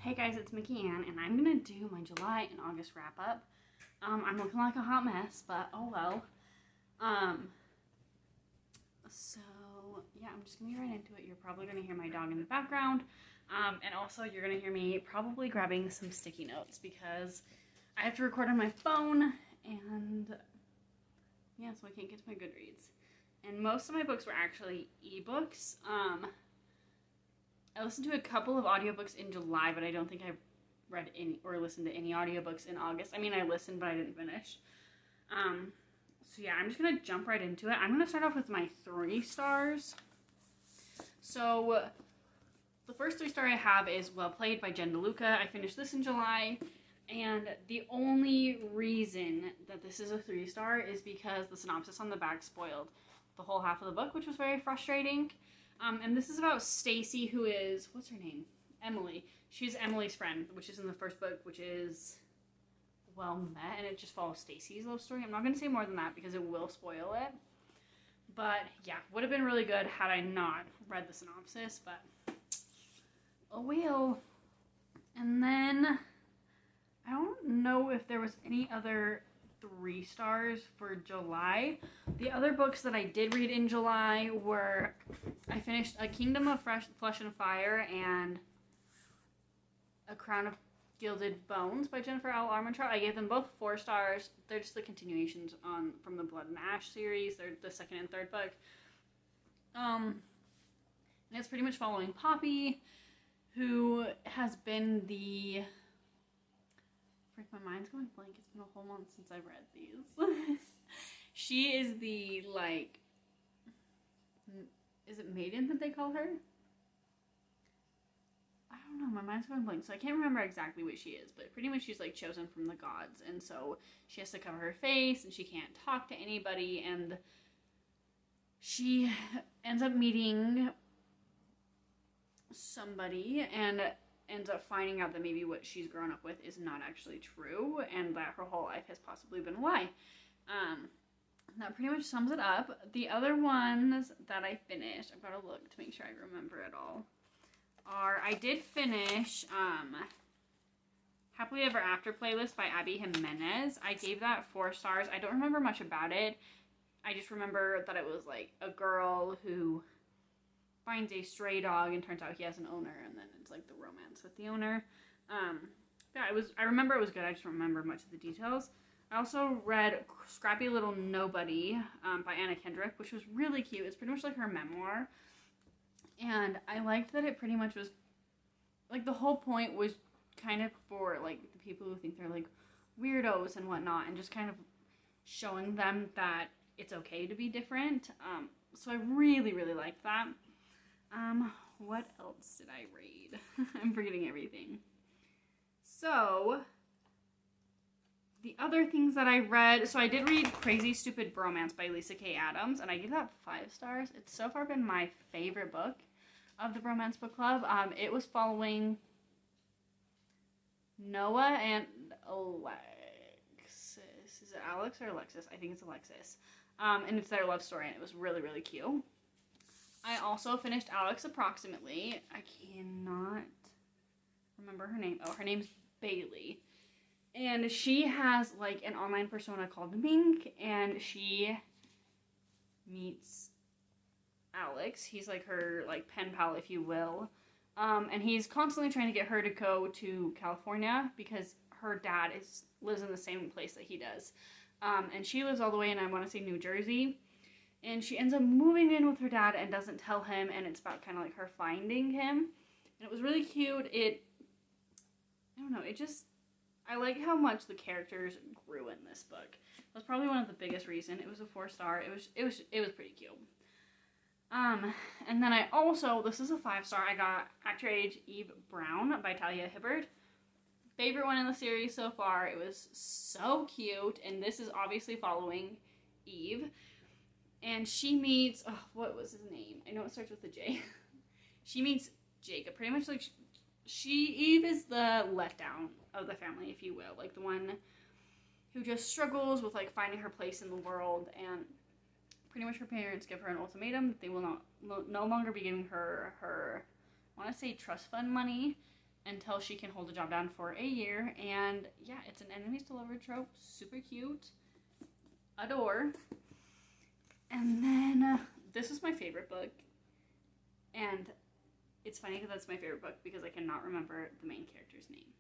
Hey guys, it's Mickey Ann, and I'm gonna do my July and August wrap up. I'm looking like a hot mess, but oh well. So yeah, I'm just gonna get right into it. You're probably gonna hear my dog in the background, and also you're gonna hear me probably grabbing some sticky notes because I have to record on my phone, and yeah, so I can't get to my Goodreads. And most of my books were actually ebooks. I listened to a couple of audiobooks in July, but I don't think I read any or listened to any audiobooks in August. I mean, I listened, but I didn't finish. So yeah, I'm just going to jump right into it. I'm going to start off with my 3 stars. So the first 3 star I have is Well Played by Jen DeLuca. I finished this in July, and the only reason that this is a 3 star is because the synopsis on the back spoiled the whole half of the book, which was very frustrating. And this is about Stacy, who is, what's her name? Emily. She's Emily's friend, which is in the first book, which is Well Met, and it just follows Stacy's love story. I'm not going to say more than that because it will spoil it. But yeah, would have been really good had I not read the synopsis, but oh well. And then I don't know if there was any other 3 stars for July. The other books that I did read in July were, I finished A Kingdom of Flesh and Fire and A Crown of Gilded Bones by Jennifer L. Armentrout. I gave them both 4 stars. They're just the continuations from the Blood and Ash series. They're the second and third book. And it's pretty much following Poppy, who has been the... My mind's going blank. It's been a whole month since I've read these. She is the, like... Is it maiden that they call her? I don't know, my mind's going blank, so I can't remember exactly what she is, but pretty much she's like chosen from the gods, and so she has to cover her face, and she can't talk to anybody, and she ends up meeting somebody, and ends up finding out that maybe what she's grown up with is not actually true, and that her whole life has possibly been a lie. That pretty much sums it up. The other ones that I finished, I've got to look to make sure I remember it all, I did finish Happily Ever After Playlist by Abby Jimenez. I gave that 4 stars. I don't remember much about it. I just remember that it was like a girl who finds a stray dog and turns out he has an owner, and then it's like the romance with the owner. Yeah, I remember it was good. I just don't remember much of the details. I also read Scrappy Little Nobody by Anna Kendrick, which was really cute. It's pretty much like her memoir. And I liked that it pretty much was, like, the whole point was kind of for, like, the people who think they're, like, weirdos and whatnot, and just kind of showing them that it's okay to be different. So I really, really liked that. What else did I read? I'm forgetting everything. So, the other things that I read, so I did read Crazy Stupid Bromance by Lisa K. Adams, and I gave that 5 stars. It's so far been my favorite book of the Bromance Book Club. It was following Noah and Alexis. Is it Alex or Alexis? I think it's Alexis. And it's their love story, and it was really, really cute. I also finished Alex Approximately. I cannot remember her name. Oh, her name's Bailey. And she has, like, an online persona called Mink, and she meets Alex. He's, like, her, like, pen pal, if you will. And he's constantly trying to get her to go to California because her dad lives in the same place that he does. And she lives all the way in, I want to say, New Jersey. And she ends up moving in with her dad and doesn't tell him, and it's about kind of, like, her finding him. And it was really cute. I don't know, I like how much the characters grew in this book. That's probably one of the biggest reasons. It was a 4 star. It was pretty cute. And then I also, this is a 5 star, I got Actor Age Eve Brown by Talia Hibbert. Favorite one in the series so far. It was so cute, and this is obviously following Eve. And she meets, what was his name? I know it starts with a J. She meets Jacob. Pretty much like, Eve is the letdown of the family, if you will. Like, the one who just struggles with, like, finding her place in the world, and pretty much her parents give her an ultimatum that they will no longer be giving her, I want to say, trust fund money, until she can hold a job down for a year. And yeah, it's an enemies to lover trope. Super cute. Adore. And then this is my favorite book. And it's funny because that's my favorite book because I cannot remember the main character's name.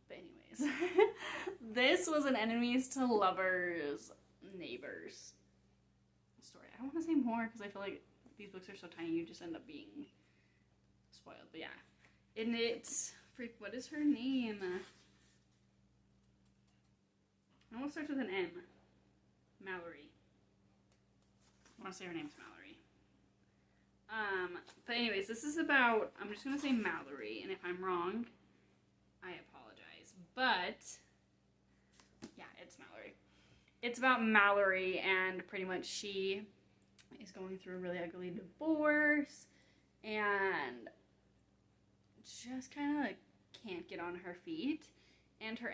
But anyways, this was an enemies to lovers neighbors story. I don't want to say more because I feel like these books are so tiny you just end up being spoiled. But yeah, and it's what is her name? I want to start with an M. Mallory. I want to say her name's Mallory. But anyways, this is about, I'm just going to say Mallory, and if I'm wrong, I apologize. But, yeah, it's Mallory. It's about Mallory, and pretty much she is going through a really ugly divorce, and just kind of like can't get on her feet. And her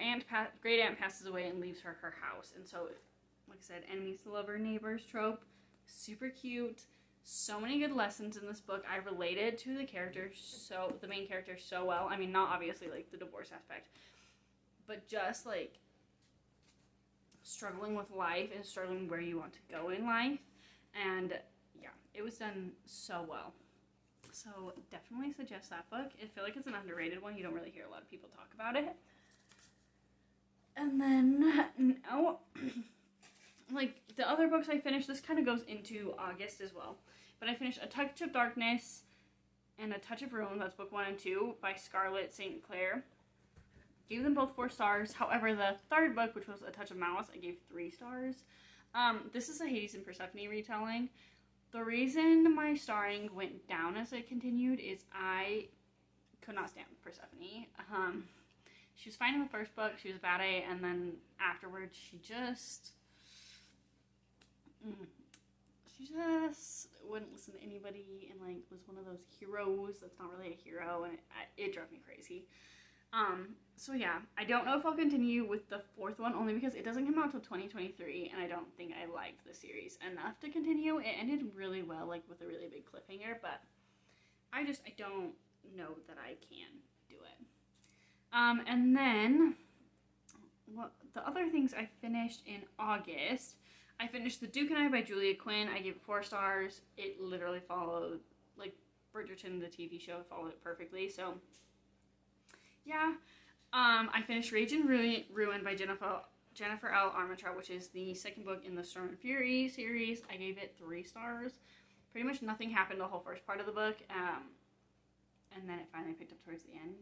great aunt passes away and leaves her house. And so, like I said, enemies to lover neighbors trope. Super cute. So many good lessons in this book. I related to the main character so well. I mean, not obviously like the divorce aspect, but just like struggling with life and struggling where you want to go in life. And yeah, it was done so well. So definitely suggest that book. I feel like it's an underrated one. You don't really hear a lot of people talk about it. And then now, like the other books I finished, this kind of goes into August as well. But I finished A Touch of Darkness and A Touch of Ruin. That's book 1 and 2 by Scarlett St. Clair. Gave them both 4 stars. However, the third book, which was A Touch of Malice, I gave 3 stars. This is a Hades and Persephone retelling. The reason my starring went down as it continued is I could not stand Persephone. She was fine in the first book. She was a bad A, and then afterwards, she just wouldn't listen to anybody, and like was one of those heroes that's not really a hero, and it drove me crazy. So yeah, I don't know if I'll continue with the 4th one, only because it doesn't come out till 2023, and I don't think I liked the series enough to continue. It ended really well, like with a really big cliffhanger, but I don't know that I can do it. And then, the other things I finished in August, I finished The Duke and I by Julia Quinn. I gave it 4 stars. It literally followed, like, Bridgerton, the TV show, followed it perfectly, so, yeah. I finished Rage and Ruin by Jennifer L. Armentrout, which is the second book in the Storm and Fury series. I gave it 3 stars. Pretty much nothing happened the whole first part of the book, and then it finally picked up towards the end,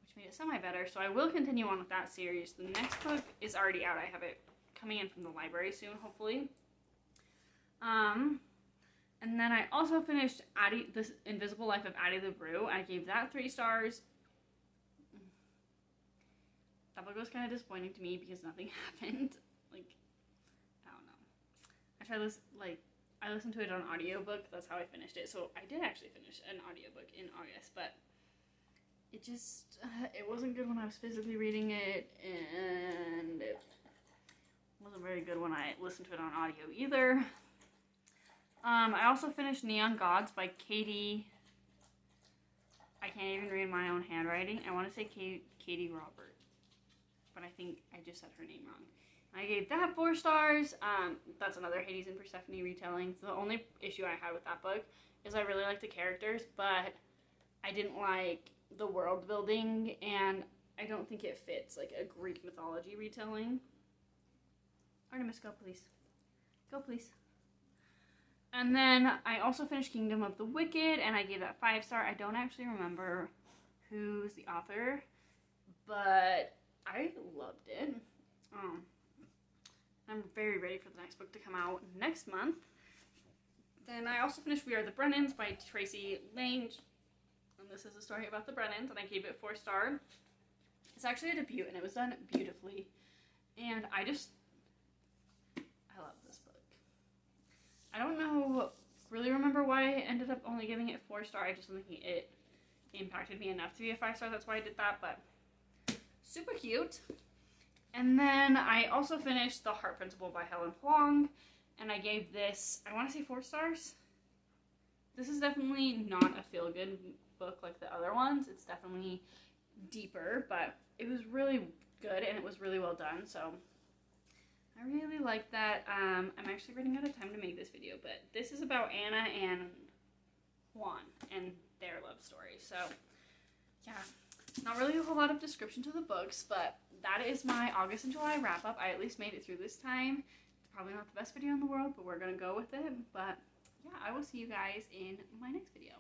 which made it semi-better, so I will continue on with that series. The next book is already out. I have it coming in from the library soon, hopefully. And then I also finished This Invisible Life of Addie LaRue. I gave that 3 stars. That book was kind of disappointing to me because nothing happened. Like, I don't know. I tried this, I listened to it on audiobook. That's how I finished it. So I did actually finish an audiobook in August, but it just, it wasn't good when I was physically reading it, and it wasn't very good when I listened to it on audio either. I also finished Neon Gods by Katie. I can't even read my own handwriting. I want to say Katie Robert, but I think I just said her name wrong. I gave that 4 stars. That's another Hades and Persephone retelling. So the only issue I had with that book is I really liked the characters, but I didn't like the world building, and I don't think it fits like a Greek mythology retelling. Artemis, go please. Go please. And then I also finished Kingdom of the Wicked, and I gave that 5 star. I don't actually remember who's the author, but I loved it. I'm very ready for the next book to come out next month. Then I also finished We Are the Brennans by Tracy Lange. And this is a story about the Brennans, and I gave it 4 stars. It's actually a debut, and it was done beautifully. And I love this book. I don't really remember why I ended up only giving it 4 stars. I just don't think it impacted me enough to be a 5 star. That's why I did that, but super cute. And then I also finished The Heart Principle by Helen Hoang, and I gave this, I want to say 4 stars. This is definitely not a feel-good book like the other ones. It's definitely deeper, but it was really good and it was really well done. So I really like that. I'm actually running out of time to make this video, but this is about Anna and Juan and their love story. So yeah, not really a whole lot of description to the books, but that is my August and July wrap up. I at least made it through this time. It's probably not the best video in the world, but we're gonna go with it. But yeah, I will see you guys in my next video.